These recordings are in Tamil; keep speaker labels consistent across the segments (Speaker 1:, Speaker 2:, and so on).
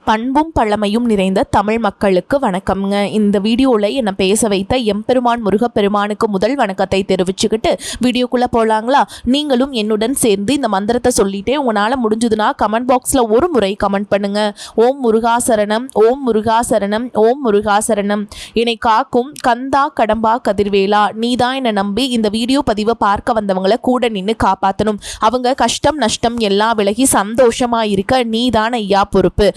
Speaker 1: பண்பும் பழமையும் நிறைந்த தமிழ் மக்களுக்கு வணக்கம்ங்க. இந்த வீடியோவில் என்னை பேச வைத்த எம்பெருமான் முருகப்பெருமானுக்கு முதல் வணக்கத்தை தெரிவிச்சுக்கிட்டு வீடியோக்குள்ளே போகலாங்களா? நீங்களும் என்னுடன் சேர்ந்து இந்த மந்திரத்தை சொல்லிட்டே உங்களால் முடிஞ்சதுன்னா கமெண்ட் பாக்ஸில் ஒரு முறை கமெண்ட் பண்ணுங்க. ஓம் முருகாசரணம், ஓம் முருகாசரணம், ஓம் முருகாசரணம். என்னை காக்கும் கந்தா கடம்பா கதிர்வேலா, நீ தான் என்னை நம்பி இந்த வீடியோ பதிவை பார்க்க வந்தவங்களை கூட நின்று காப்பாற்றணும். அவங்க கஷ்டம் நஷ்டம் எல்லாம் விலகி சந்தோஷமாக இருக்க நீ தான் ஐயா பொறுப்பு.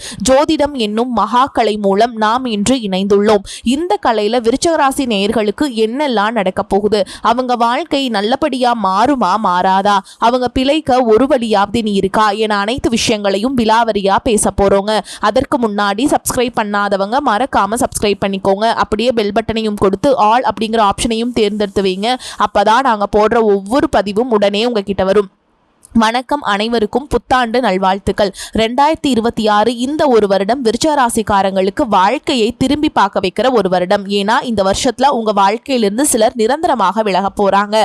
Speaker 1: ஜோதிடம் என்னும் மகாக்கலை மூலம் நாம் இன்று இணைந்துள்ளோம். இந்த கலையில விருச்சிக ராசி நேயர்களுக்கு என்னெல்லாம் நடக்க போகுது, அவங்க வாழ்க்கை நல்லபடியா மாறுமா மாறாதா, அவங்க பிழைக்க ஒரு வழியாவது நீ இருக்கா என அனைத்து விஷயங்களையும் விலாவரியா பேச போறோங்க. அதற்கு முன்னாடி சப்ஸ்கிரைப் பண்ணாதவங்க மறக்காம சப்ஸ்கிரைப் பண்ணிக்கோங்க. அப்படியே பெல் பட்டனையும் கொடுத்து ஆல் அப்படிங்கிற ஆப்ஷனையும் தேர்ந்தெடுத்து வைங்க. அப்பதான் நாங்க போடுற ஒவ்வொரு பதிவும் உடனே உங்ககிட்ட வரும். வணக்கம், அனைவருக்கும் புத்தாண்டு நல்வாழ்த்துக்கள். 2026 இந்த ஒரு வருடம் விருச்சிக ராசிக்காரங்களுக்கு வாழ்க்கையை திரும்பி பார்க்க வைக்கிற ஒரு வருடம். ஏன்னா இந்த வருஷத்துல உங்க வாழ்க்கையிலிருந்து சிலர் நிரந்தரமாக விலக போறாங்க.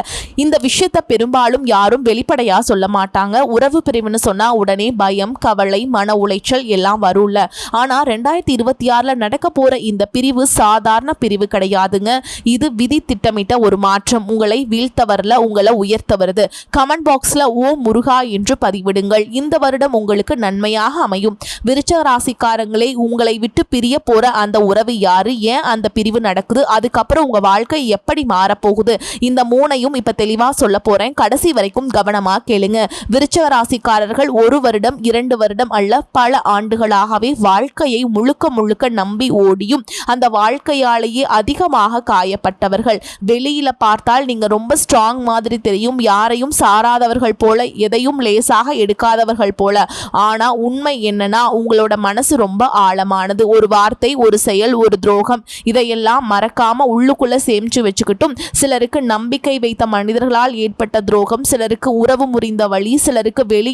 Speaker 1: இந்த விஷயத்த பெரும்பாலும் யாரும் வெளிப்படையா சொல்ல மாட்டாங்க. உறவு பிரிவுன்னு சொன்னா உடனே பயம், கவலை, மன உளைச்சல் எல்லாம் வரும்ல. ஆனா 2026 நடக்க போற இந்த பிரிவு சாதாரண பிரிவு கிடையாதுங்க. இது விதி திட்டமிட்ட ஒரு மாற்றம். உங்களை வீழ்த்த வரல, உங்களை உயர்த்த வருது. கமெண்ட் பாக்ஸ்ல ஓம் முருகா என்று பதிவிடுங்கள். இந்த வருடம் உங்களுக்கு நன்மையாக அமையும். விருச்சிக ராசிக்காரங்களே, உங்களை விட்டு பிரிய போற அந்த உறவு யாரு, ஏன் அந்த பிரிவு நடக்குது, அதுக்கப்புறம் உங்க வாழ்க்கை எப்படி மாறப்போகுது, இந்த மூணையும் இப்ப தெளிவா சொல்ல போறேன். கடைசி வரைக்கும் கவனமா கேளுங்க. விருச்சிக ராசிக்காரர்கள் 1 வருடம் 2 வருடம் அல்ல, பல ஆண்டுகளாகவே வாழ்க்கையை முழுக்க முழுக்க நம்பி ஓடியும் அந்த வாழ்க்கையாலேயே அதிகமாக காயப்பட்டவர்கள். வெளியில பார்த்தால் நீங்க ரொம்ப ஸ்ட்ராங் மாதிரி தெரியும், யாரையும் சாராதவர்கள் போல, எதையும் லேசாக எடுக்காதவர்கள் போல. ஆனா உண்மை என்னன்னா உங்களோட மனசு ரொம்ப ஆழமானது. ஒரு வார்த்தை, ஒரு செயல், ஒரு துரோகம், இதையெல்லாம் மறக்காம உள்ளுக்குள்ள சேமிச்சு வச்சுக்கிட்டும் சிலருக்கு நம்பிக்கை வைத்த மனிதர்களால் ஏற்பட்ட துரோகம், சிலருக்கு உறவு முறிந்த வழி, சிலருக்கு வேலை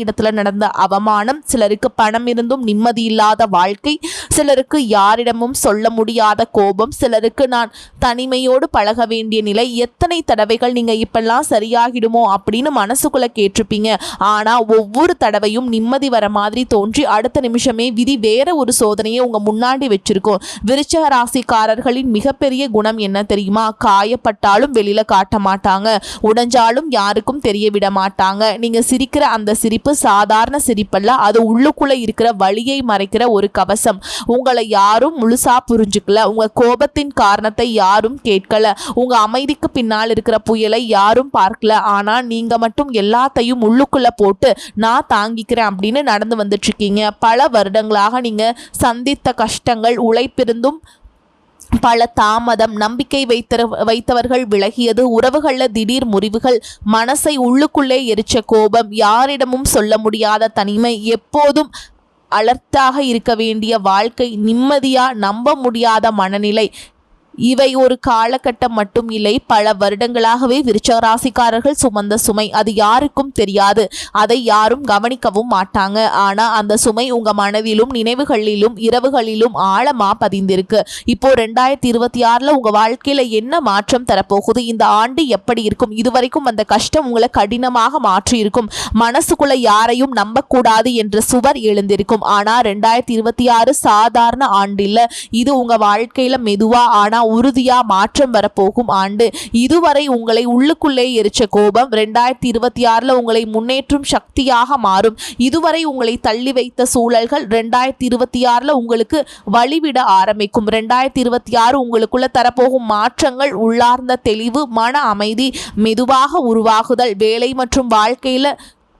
Speaker 1: இடத்துல நடந்த அவமானம், சிலருக்கு பணம் இருந்தும் நிம்மதி இல்லாத வாழ்க்கை, சிலருக்கு யாரிடமும் சொல்ல முடியாத கோபம், சிலருக்கு நான் தனிமையோடு பழக வேண்டிய நிலை. எத்தனை தடவைகள் நீங்க இப்பெல்லாம் சரியாகிடுமோ அப்படின்னு மனசுக்குள்ள கேட்டிருப்பீங்க. ஆனா ஒவ்வொரு தடவையும் நிம்மதி வர மாதிரி தோன்றி அடுத்த நிமிஷமே விதி வேற ஒரு சோதனையை உங்க முன்னாடி வச்சிருக்கோம். விருச்சிக ராசிக்காரர்களின் மிகப்பெரிய குணம் என்ன தெரியுமா? காயப்பட்டாலும் வெளியில காட்ட மாட்டாங்க, உடைஞ்சாலும் யாருக்கும் தெரிய விட மாட்டாங்க. நீங்க சிரிக்கிற அந்த சிரிப்பு சாதாரண சிரிப்பல்ல, அது உள்ளுக்குள்ள இருக்கிற வலியை மறைக்கிற ஒரு கவசம். உங்களை யாரும் முழுசா புரிஞ்சுக்கல, உங்க கோபத்தின் காரணத்தை யாரும் கேட்கல, உங்க அமைதிக்கு பின்னால் இருக்கிற புயலை யாரும் பார்க்கல. ஆனா நீங்க மட்டும் எல்லாத்தையும் உள்ளுக்குள்ள போட்டு நான் தாங்கிக்கிறேன் அப்படின்னு நடந்து வந்துட்டு இருக்கீங்க. பல வருடங்களாக நீங்க சந்தித்த கஷ்டங்கள், உழைப்பிருந்தும் பல தாமதம், நம்பிக்கை வைத்தவர்கள் விலகியது, உறவுகள்ல திடீர் முறிவுகள், மனசை உள்ளுக்குள்ளே எரிச்ச கோபம், யாரிடமும் சொல்ல முடியாத தனிமை, எப்போதும் அலர்ட்டாக இருக்க வேண்டிய வாழ்க்கை, நிம்மதியா நம்ப முடியாத மனநிலை, இவை ஒரு காலகட்டம் மட்டும் இல்லை, பல வருடங்களாகவே விருச்சிக ராசிக்காரர்கள் சுமந்த சுமை. அது யாருக்கும் தெரியாது, அதை யாரும் கவனிக்கவும் மாட்டாங்க. ஆனா அந்த சுமை உங்க மனதிலும் நினைவுகளிலும் இரவுகளிலும் ஆழமா பதிந்திருக்கு. இப்போ 2026 உங்க வாழ்க்கையில என்ன மாற்றம் தரப்போகுது, இந்த ஆண்டு எப்படி இருக்கும், இதுவரைக்கும் அந்த கஷ்டம் உங்களை கடினமாக மாற்றி இருக்கும், மனசுக்குள்ள யாரையும் நம்பக்கூடாது என்ற சுவர் எழுந்திருக்கும். ஆனா 2026 சாதாரண ஆண்டு இல்ல, இது உங்க வாழ்க்கையில மெதுவா ஆனா உறுதியா மாற்றம் வரப்போகும் ஆண்டு. இதுவரை உங்களை உள்ளுக்குள்ளே எரிச்ச கோபம் 2026 உங்களை முன்னேற்றும் சக்தியாக மாறும். இதுவரை உங்களை தள்ளி வைத்த சூழல்கள் 2026 உங்களுக்கு வழிவிட ஆரம்பிக்கும். 2026 உங்களுக்குள்ள தரப்போகும் மாற்றங்கள் உள்ளார்ந்த தெளிவு, மன அமைதி, மெதுவாக உருவாகுதல், வேலை மற்றும் வாழ்க்கையில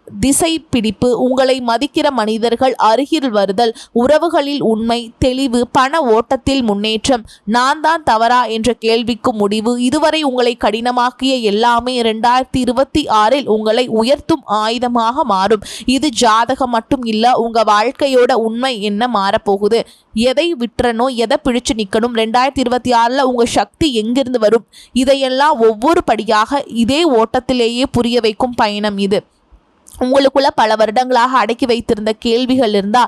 Speaker 1: திசை பிடிப்பு, உங்களை மதிக்கிற மனிதர்கள் அருகில் வருதல், உறவுகளில் உண்மை, தெளிவு, பண ஓட்டத்தில் முன்னேற்றம், நான் தான் தவறா என்ற கேள்விக்கு முடிவு. இதுவரை உங்களை கடினமாக்கிய எல்லாமே 2026 உங்களை உயர்த்தும் ஆயுதமாக மாறும். இது ஜாதகம் மட்டும் இல்ல, உங்க வாழ்க்கையோட உண்மை என்ன மாறப்போகுது, எதை விட்டுறனோ, எதை பிடிச்சு நிக்கணும், 2026 உங்க சக்தி எங்கிருந்து வரும், இதையெல்லாம் ஒவ்வொரு படியாக இதே ஓட்டத்திலேயே புரிய வைக்கும் பயணம் இது. உங்களுக்குள்ள பல வருடங்களாக அடக்கி வைத்திருந்த கேள்விகள் இருந்தா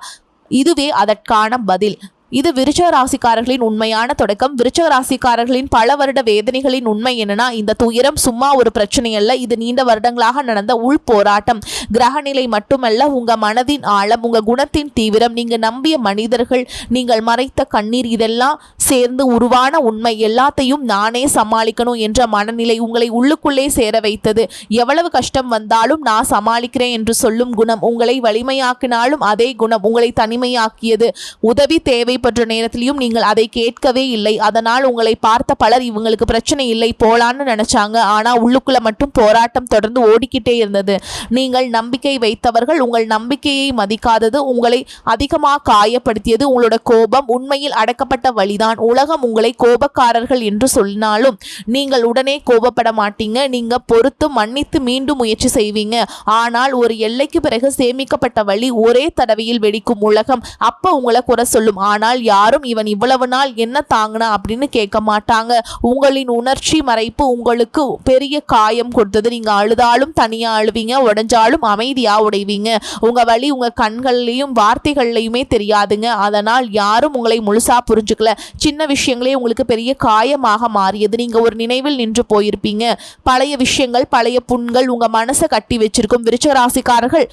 Speaker 1: இதுவே அதற்கான பதில். இது விருச்சிக ராசிக்காரர்களின் உண்மையான தொடக்கம். விருச்சிக ராசிக்காரர்களின் பல வருட வேதனைகளின் உண்மை என்னன்னா, இந்த துயரம் சும்மா ஒரு பிரச்சனை அல்ல, இது நீண்ட வருடங்களாக நடந்த உள் போராட்டம். கிரகநிலை மட்டுமல்ல, உங்க மனதின் ஆழம், உங்க குணத்தின் தீவிரம், நீங்க நம்பிய மனிதர்கள், நீங்கள் மறைத்த கண்ணீர், இதெல்லாம் சேர்ந்து உருவான உண்மை. எல்லாத்தையும் நானே சமாளிக்கணும் என்ற மனநிலை உங்களை உள்ளுக்குள்ளே சேர வைத்தது. எவ்வளவு கஷ்டம் வந்தாலும் நான் சமாளிக்கிறேன் என்று சொல்லும் குணம் உங்களை வலிமையாக்கினாலும் அதே குணம் உங்களை தனிமையாக்கியது. உதவி தேவைப்பட்ட நேரத்திலையும் நீங்கள் அதை கேட்கவே இல்லை. அதனால் உங்களை பார்த்த பலர் இவங்களுக்கு பிரச்சனை இல்லை போலான்னு நினைச்சாங்க. ஆனா உள்ளுக்குள்ள மட்டும் போராட்டம் தொடர்ந்து ஓடிக்கிட்டே இருந்தது. நீங்கள் நம்பிக்கை வைத்தவர்கள் உங்கள் நம்பிக்கையை மதிக்காதது உங்களை அதிகமாக காயப்படுத்தியது. உங்களோட கோபம் உண்மையில் அடக்கப்பட்ட வழிதான். உலகம் உங்களை கோபக்காரர்கள் என்று சொன்னாலும் நீங்கள் உடனே கோபப்பட மாட்டீங்க. நீங்க பொறுத்து மன்னித்து மீண்டும் முயற்சி செய்வீங்க. ஆனால் ஒரு எல்லைக்கு பிறகு சேமிக்கப்பட்ட வழி ஒரே தடவையில் வெடிக்கும். உலகம் அப்ப உங்களை குறை சொல்லும். ஆனால் யாரும் இவன் இவ்வளவு நாள் என்ன தாங்கினா அப்படின்னு கேட்க மாட்டாங்க. உங்களின் உணர்ச்சி மறைப்பு உங்களுக்கு பெரிய காயம் கொடுத்தது. நீங்க அழுதாலும் தனியா அழுவீங்க, உடைஞ்சாலும் அமைதியா உடைவீங்க. உங்க வழி உங்க கண்கள்லையும் வார்த்தைகள்லையுமே தெரியாதுங்க. அதனால் யாரும் உங்களை முழுசா புரிஞ்சுக்கல. சின்ன விஷயங்களே உங்களுக்கு பெரிய காயமாக மாறியது. நீங்க ஒரு நினைவில் நின்று போயிருப்பீங்க. பழைய விஷயங்கள், பழைய புண்கள் உங்க மனசை கட்டி வச்சிருக்கும். விருச்சிக ராசிக்காரர்கள்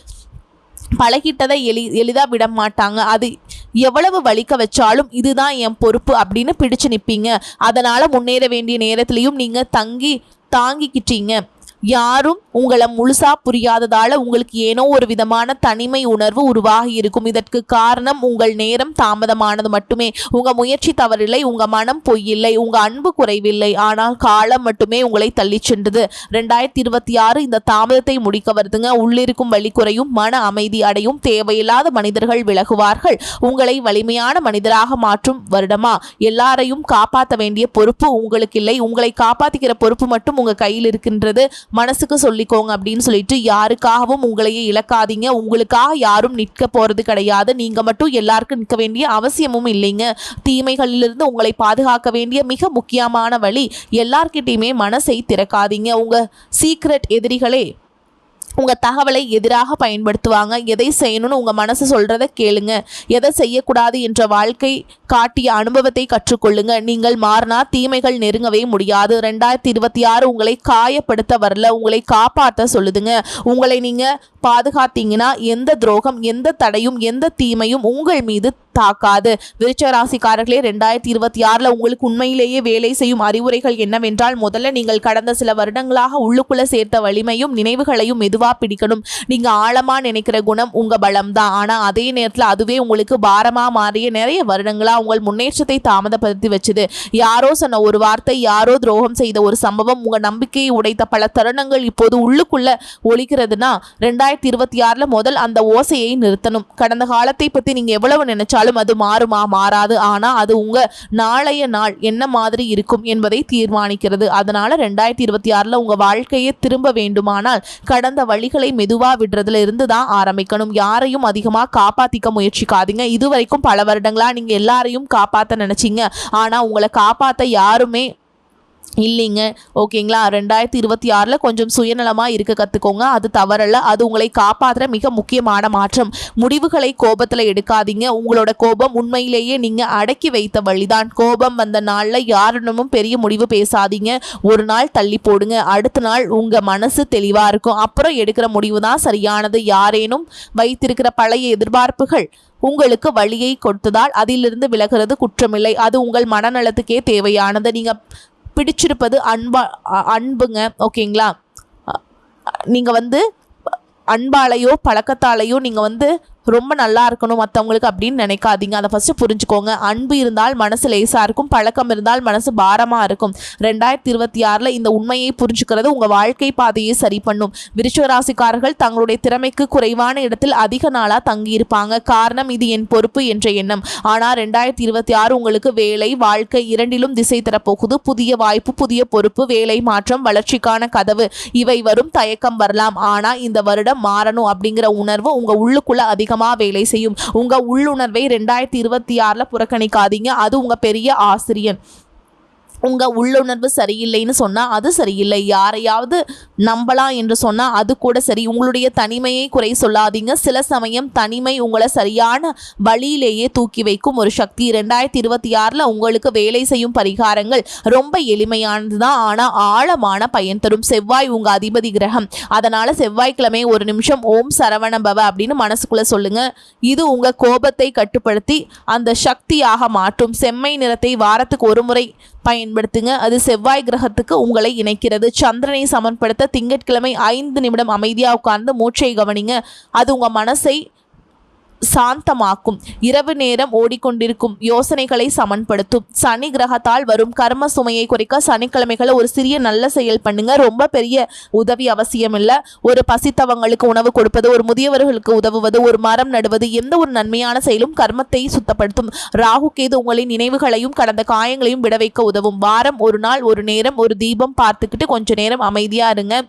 Speaker 1: பழகிட்டதை எளிதா விட மாட்டாங்க. அது எவ்வளவு வலிக்க வச்சாலும் இதுதான் என் பொறுப்பு அப்படின்னு பிடிச்சு நிற்பீங்க. அதனால முன்னேற வேண்டிய நேரத்திலையும் நீங்க தாங்கிக்கிட்டீங்க. யாரும் உங்களை முழுசா புரியாததால உங்களுக்கு ஏனோ ஒரு விதமான தனிமை உணர்வு உருவாகி இருக்கும். இதற்கு காரணம் உங்கள் நேரம் தாமதமானது மட்டுமே. உங்க முயற்சி தவறில்லை, உங்க மனம் பொய்யில்லை, உங்க அன்பு குறைவில்லை. ஆனால் காலம் மட்டுமே உங்களை தள்ளி சென்றது. 2026 இந்த தாமதத்தை முடிக்க வருதுங்க. உள்ளிருக்கும் வலி குறையும், மன அமைதி அடையும், தேவையில்லாத மனிதர்கள் விலகுவார்கள். உங்களை வலிமையான மனிதராக மாற்றும் வருடமா. எல்லாரையும் காப்பாற்ற வேண்டிய பொறுப்பு உங்களுக்கு இல்லை. உங்களை காப்பாத்திக்கிற பொறுப்பு மட்டும் உங்க கையில் இருக்கின்றது. மனசுக்கு சொல்லிக்கோங்க அப்படின்னு சொல்லிட்டு யாருக்காகவும் உங்களையே இழக்காதீங்க. உங்களுக்காக யாரும் நிற்க போறது கிடையாது. நீங்க மட்டும் எல்லாருக்கும் நிற்க வேண்டிய அவசியமும் இல்லைங்க. தீமைகளிலிருந்து உங்களை பாதுகாக்க வேண்டிய மிக முக்கியமான வழி, எல்லார்கிட்டையுமே மனசை திறக்காதீங்க. உங்க சீக்ரெட் எதிரிகளே உங்க தகவலை எதிராக பயன்படுத்துவாங்க. எதை செய்யணும்னு உங்க மனசு சொல்றதை கேளுங்க. எதை செய்யக்கூடாது என்ற வாழ்க்கை காட்டிய அனுபவத்தை கற்றுக்கொள்ளுங்க. நீங்கள் மாறினா தீமைகள் நெருங்கவே முடியாது. 2026 உங்களை காயப்படுத்த வரல, உங்களை காப்பாற்ற சொல்லுதுங்க. உங்களை நீங்க பாதுகாத்தீங்கன்னா எந்த துரோகம், எந்த தடையும், எந்த தீமையும் உங்கள் மீது தாக்காது. விருச்சிக ராசிக்காரர்களே, 2026 உங்களுக்கு உண்மையிலேயே வேலை செய்யும் அறிவுரைகள் என்னவென்றால், முதல்ல நீங்கள் கடந்த சில வருடங்களாக உள்ளுக்குள்ள சேர்த்த வலிமையும் நினைவுகளையும் மெதுவா பிடிக்கணும். நீங்க ஆழமா நினைக்கிற குணம் உங்க பலம் தான். ஆனா அதே நேரத்தில் அதுவே உங்களுக்கு பாரமா மாறிய நிறைய வருடங்களா உங்கள் முன்னேற்றத்தை தாமதப்படுத்தி வச்சுது. யாரோ சொன்ன ஒரு வார்த்தை, யாரோ துரோகம் செய்த ஒரு சம்பவம், உங்க நம்பிக்கையை உடைத்த பல தருணங்கள் இப்போது உள்ளுக்குள்ள ஒலிக்கிறதுனா 2026 முதல் அந்த ஓசையை நிறுத்தணும். கடந்த காலத்தை பத்தி நீங்க எவ்வளவு நினைச்சாலும் அது மாறுமா? மாறாது. ஆனா அது உங்க நாளைய நாள் என்ன மாதிரி இருக்கும் என்பதை தீர்மானிக்கிறது. அதனால 2026 உங்க வாழ்க்கையை திரும்ப வேண்டுமானால் கடந்த வழிகளை மெதுவா விடுறதுல இருந்து தான் ஆரம்பிக்கணும். யாரையும் அதிகமா காப்பாத்திக்க முயற்சிக்காதீங்க. இதுவரைக்கும் பல வருடங்களா நீங்க எல்லாரையும் காப்பாத்த நினைச்சீங்க. ஆனா உங்களை காப்பாத்த யாருமே இல்லைங்க. ஓகேங்களா? 2026 கொஞ்சம் சுயநலமாக இருக்க கற்றுக்கோங்க. அது தவறல்ல. அது உங்களை காப்பாற்றுற மிக முக்கியமான மாற்றம். முடிவுகளை கோபத்தில் எடுக்காதீங்க. உங்களோட கோபம் உண்மையிலேயே நீங்கள் அடக்கி வைத்த வழிதான். கோபம் வந்த நாளில் யாரிடமும் பெரிய முடிவு பேசாதீங்க. ஒரு நாள் தள்ளி போடுங்க. அடுத்த நாள் உங்கள் மனசு தெளிவாக இருக்கும். அப்புறம் எடுக்கிற முடிவு தான் சரியானது. யாரேனும் வைத்திருக்கிற பழைய எதிர்பார்ப்புகள் உங்களுக்கு வழியை கொடுத்ததால் அதிலிருந்து விலகிறது குற்றமில்லை. அது உங்கள் மனநலத்துக்கே தேவையானது. நீங்கள் பிடிச்சிருப்பது அன்புங்க. ஓகேங்களா? நீங்கள் அன்பாலையோ பழக்கத்தாலையோ நீங்கள் ரொம்ப நல்லா இருக்கணும் மற்றவங்களுக்கு அப்படின்னு நினைக்காதீங்க. அதை ஃபஸ்ட்டு புரிஞ்சுக்கோங்க. அன்பு இருந்தால் மனசு லேசாக இருக்கும், பழக்கம் இருந்தால் மனசு பாரமாக இருக்கும். 2026 இந்த உண்மையை புரிஞ்சுக்கிறது உங்கள் வாழ்க்கை பாதையை சரி பண்ணும். விருச்சிக ராசிக்காரர்கள் தங்களுடைய திறமைக்கு குறைவான இடத்தில் அதிக நாளாக தங்கியிருப்பாங்க. காரணம் இது என் பொறுப்பு என்ற எண்ணம். ஆனால் 2026 உங்களுக்கு வேலை, வாழ்க்கை இரண்டிலும் திசை தரப்போகுது. புதிய வாய்ப்பு, புதிய பொறுப்பு, வேலை மாற்றம், வளர்ச்சிக்கான கதவு, இவை வரும். தயக்கம் வரலாம். ஆனால் இந்த வருடம் மாறணும் அப்படிங்கிற உணர்வு உங்கள் உள்ளுக்குள்ள அதிகமாக வேலை செய்யும். உங்க உள்ளுணர்வை 2026 புறக்கணிக்காதீங்க. அது உங்க பெரிய ஆசிரியர். உங்கள் உள்ளுணர்வு சரியில்லைன்னு சொன்னால் அது சரியில்லை, யாரையாவது நம்பலாம் என்று சொன்னால் அது கூட சரி. உங்களுடைய தனிமையை குறை சொல்லாதீங்க. சில சமயம் தனிமை உங்களை சரியான வழியிலேயே தூக்கி வைக்கும் ஒரு சக்தி. 2026 உங்களுக்கு வேலை செய்யும் பரிகாரங்கள் ரொம்ப எளிமையானது தான், ஆனால் ஆழமான பயன் தரும். செவ்வாய் உங்கள் அதிபதி கிரகம், அதனால் செவ்வாய்க்கிழமை ஒரு நிமிஷம் ஓம் சரவண பவ அப்படின்னு மனசுக்குள்ளே சொல்லுங்கள். இது உங்கள் கோபத்தை கட்டுப்படுத்தி அந்த சக்தியாக மாற்றும். செம்மை நிறத்தை வாரத்துக்கு ஒரு முறை பயன்படுத்துங்க. அது செவ்வாய் கிரகத்துக்கு உங்களை இணைக்கிறது. சந்திரனை சமன்படுத்த திங்கட்கிழமை 5 நிமிடம் அமைதியாக உட்கார்ந்து மூச்சை கவனிங்க. அது உங்கள் மனசை சாந்தமாக்கும். இரவு நேரம் ஓடிக்கொண்டிருக்கும் யோசனைகளை சமன்படுத்தும். சனி கிரகத்தால் வரும் கர்ம சுமையை குறைக்க சனிக்கிழமைகளை ஒரு சிறிய நல்ல செயல் பண்ணுங்க. ரொம்ப பெரிய உதவி அவசியம் இல்லை. ஒரு பசித்தவங்களுக்கு உணவு கொடுப்பது, ஒரு முதியவர்களுக்கு உதவுவது, ஒரு மரம் நடுவது, எந்த ஒரு நன்மையான செயலும் கர்மத்தை சுத்தப்படுத்தும். ராகு கேது உங்களின் நினைவுகளையும் கடந்த காயங்களையும் விட வைக்க உதவும். வாரம் ஒரு நாள் ஒரு நேரம் ஒரு தீபம் பார்த்துக்கிட்டு கொஞ்ச நேரம் அமைதியா இருங்க.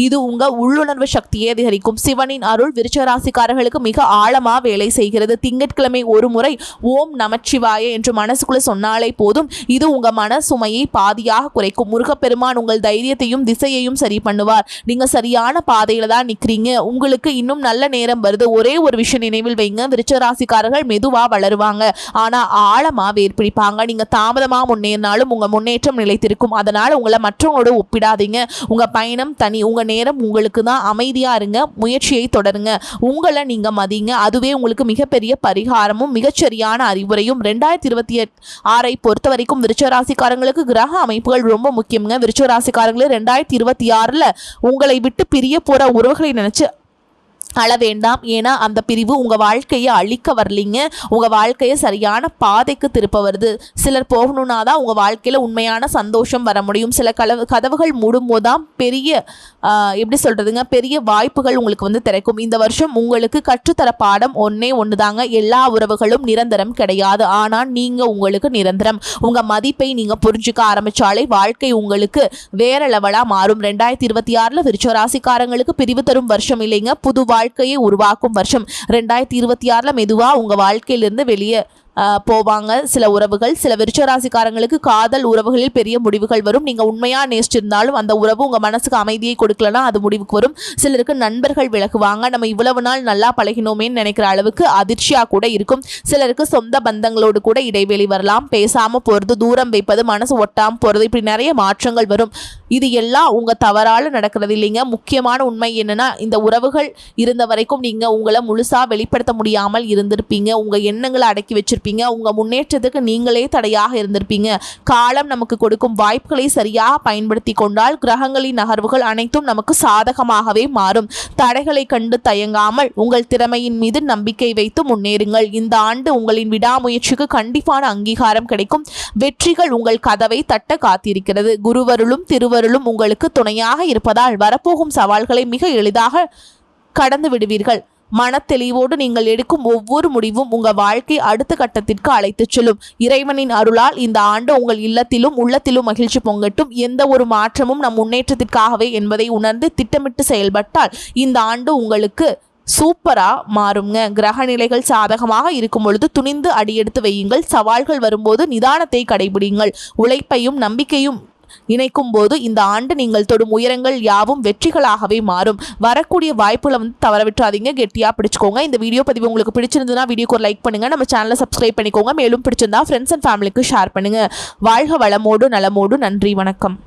Speaker 1: இது உங்க உள்ளுணர்வு சக்தியை அதிகரிக்கும். சிவனின் அருள் விருச்சிக ராசிக்காரர்களுக்கு மிக ஆழமா வேலை செய்கிறது. திங்கட்கிழமை ஒரு முறை ஓம் நமச்சிவாய என்று மனசுக்குள்ள சொன்னாலே போதும். இது உங்க மன சுமையை பாதியாக குறைக்கும். முருகப்பெருமான் உங்கள் தைரியத்தையும் திசையையும் சரி பண்ணுவார். நீங்க சரியான பாதையில தான் நிக்கிறீங்க. உங்களுக்கு இன்னும் நல்ல நேரம் வருது. ஒரே ஒரு விஷயம் நினைவில் வைங்க, விருச்சிக ராசிக்காரர்கள் மெதுவா வளருவாங்க, ஆனா ஆழமா வேர் பிடிப்பாங்க. நீங்க தாமதமா முன்னேறினாலும் உங்க முன்னேற்றம் நிலைத்திருக்கும். அதனால உங்களை மற்றவங்களோட ஒப்பிடாதீங்க. உங்க பயணம் தனி, உங்க நேரம் உங்களுக்கு தான். அமைதியா இருங்க, முயற்சியை தொடருங்க, உங்களை நீங்க மதிங்க. அதுவே உங்களுக்கு மிகப்பெரிய பரிகாரமும் மிகச்சரியான அறிவுரையும். 2026 பொறுத்த வரைக்கும் விருச்சிக ராசிக்காரங்களுக்கு கிரக அமைப்புகள் ரொம்ப முக்கியங்க. விருச்சிக ராசிக்காரங்களே 2026 உங்களை விட்டு பிரிய போற உறவுகளை நினைச்சு அழ வேண்டாம். ஏன்னா அந்த பிரிவு உங்கள் வாழ்க்கையை அழிக்க வரலிங்க, உங்கள் வாழ்க்கையை சரியான பாதைக்கு திருப்ப வருது. சிலர் போகணுன்னா தான் உங்கள் வாழ்க்கையில் உண்மையான சந்தோஷம் வர முடியும். சில கதவுகள் மூடும்போது தான் பெரிய எப்படி சொல்கிறதுங்க, பெரிய வாய்ப்புகள் உங்களுக்கு வந்து திறக்கும். இந்த வருஷம் உங்களுக்கு கற்றுத்தர பாடம் ஒன்று தாங்க. எல்லா உறவுகளும் நிரந்தரம் கிடையாது, ஆனால் நீங்கள் உங்களுக்கு நிரந்தரம். உங்கள் மதிப்பை நீங்கள் புரிஞ்சுக்க ஆரம்பித்தாலே வாழ்க்கை உங்களுக்கு வேற லெவலாக மாறும். 2026 விருச்சிக ராசிக்காரங்களுக்கு பிரிவு தரும் வருஷம் இல்லைங்க, புது வாழ்க்கையை உருவாக்கும் வருஷம். 2026 மெதுவா உங்க வாழ்க்கையிலிருந்து வெளியே போவாங்க சில உறவுகள். சில விருச்சிக ராசிக்காரங்களுக்கு காதல் உறவுகளில் பெரிய முடிவுகள் வரும். நீங்கள் உண்மையாக நேசிச்சிருந்தாலும் அந்த உறவு உங்கள் மனசுக்கு அமைதியை கொடுக்கலன்னா அது முடிவுக்கு வரும். சிலருக்கு நண்பர்கள் விலகுவாங்க. நம்ம இவ்வளவு நாள் நல்லா பழகினோமேன்னு நினைக்கிற அளவுக்கு அதிர்ச்சியாக கூட இருக்கும். சிலருக்கு சொந்த பந்தங்களோடு கூட இடைவெளி வரலாம். பேசாமல் போகிறது, தூரம் வைப்பது, மனசு ஒட்டாமல் போகிறது, இப்படி நிறைய மாற்றங்கள் வரும். இது எல்லாம் உங்கள் தவறால் நடக்கிறது இல்லைங்க. முக்கியமான உண்மை என்னன்னா, இந்த உறவுகள் இருந்த வரைக்கும் நீங்கள் உங்களை முழுசாக வெளிப்படுத்த முடியாமல் இருந்திருப்பீங்க. உங்கள் எண்ணங்களை அடக்கி வச்சிருப்பீங்க. உங்க முன்னேற்றத்துக்கு நீங்களே தடையாக இருந்திருப்பீங்க. காலம் நமக்கு கொடுக்கும் வாய்ப்புகளை சரியாக பயன்படுத்தி கொண்டால் கிரகங்களின் நகர்வுகள் அனைத்தும் நமக்கு சாதகமாகவே மாறும். தடைகளை கண்டு தயங்காமல் உங்கள் திறமையின் மீது நம்பிக்கை வைத்து முன்னேறுங்கள். இந்த ஆண்டு உங்களின் விடாமுயற்சிக்கு கண்டிப்பான அங்கீகாரம் கிடைக்கும். வெற்றிகள் உங்கள் கதவை தட்ட காத்திருக்கிறது. குருவருளும் திருவருளும் உங்களுக்கு துணையாக இருப்பதால் வரப்போகும் சவால்களை மிக எளிதாக கடந்து விடுவீர்கள். மனத்தெளிவோடு நீங்கள் எடுக்கும் ஒவ்வொரு முடிவும் உங்கள் வாழ்க்கை அடுத்த கட்டத்திற்கு அழைத்துச் செல்லும். இறைவனின் அருளால் இந்த ஆண்டு உங்கள் இல்லத்திலும் உள்ளத்திலும் மகிழ்ச்சி பொங்கட்டும். எந்த ஒரு மாற்றமும் நம் முன்னேற்றத்திற்காகவே என்பதை உணர்ந்து திட்டமிட்டு செயல்பட்டால் இந்த ஆண்டு உங்களுக்கு சூப்பரா மாறுங்க. கிரக நிலைகள் சாதகமாக இருக்கும் பொழுது துணிந்து அடியெடுத்து வையுங்கள். சவால்கள் வரும்போது நிதானத்தை கடைபிடிங்கள். உழைப்பையும் நம்பிக்கையும் இணைக்கும் போது இந்த ஆண்டு நீங்கள் தொடும் உயரங்கள் யாவும் வெற்றிகளாகவே மாறும். வரக்கூடிய வாய்ப்புகளை வந்து தவற விட்டுறாதீங்க, கெட்டியா பிடிச்சுக்கோங்க. இந்த வீடியோ பதிவு உங்களுக்கு பிடிச்சிருந்ததுன்னா வீடியோக்கு ஒரு லைக் பண்ணுங்க, நம்ம சேனலை சப்ஸ்கிரைப் பண்ணிக்கோங்க. மேலும் பிடிச்சிருந்தா ஃப்ரெண்ட்ஸ் அண்ட் ஃபேமிலிக்கு ஷேர் பண்ணுங்க. வாழ்க வளமோடு நலமோடு. நன்றி, வணக்கம்.